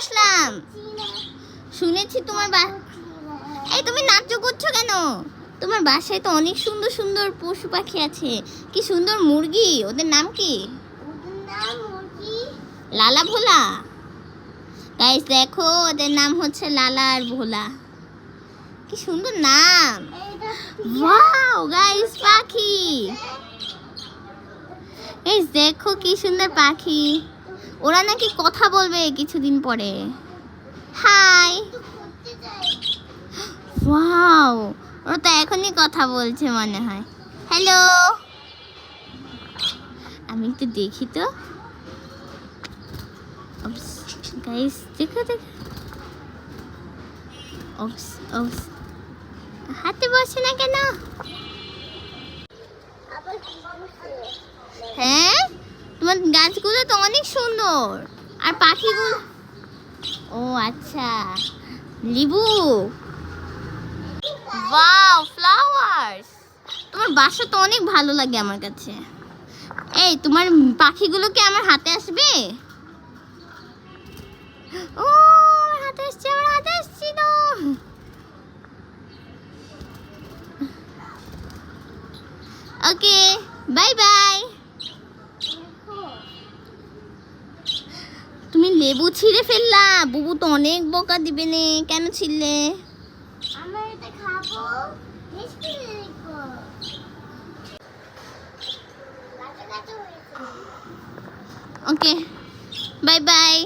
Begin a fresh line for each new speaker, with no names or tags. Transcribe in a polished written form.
আসলাম। শুনেছি তোমার এই তুমি নাটক করছো কেন? তোমার বাসায় তো অনেক সুন্দর সুন্দর পশু পাখি আছে, কি সুন্দর মুরগি, ওদের নাম কি? লালা ভোলা। গাইস দেখো, ওদের নাম হচ্ছে লালা আর ভোলা। কি সুন্দর নাম। ওয়াও গাইস, পাখি। গাইস দেখো কি সুন্দর পাখি। ওরা নাকি কথা বলবে কিছুদিন পরে। হাই। ওয়াও, ওরা তো এখনই কথা বলছে মনে হয়। হ্যালো, আমি একটু দেখি তো। গাইস দেখো দেখো, ওপস ওপস, হাতে বসে না কেন? হ্যাঁ, তোমার গাছগুলো তো অনেক সুন্দর, আর পাখিগুলো। ও আচ্ছা, লেবু। Wow, flowers. তোমার বাসা তো অনেক ভালো লাগে আমার কাছে। এই তোমার পাখিগুলোকে আমার হাতে আসবে? ও আমার হাতে আসছে, আমার হাতে আসছিল। ওকে, বাই বাই। তুমি লেবু ছিঁড়ে ফেললা, বুবু তো অনেক বকা দিবে নে। কেন ছিঁড়লে? আমরা এটা খাবো, মিষ্টি লেবু। ওকে, বাই বাই।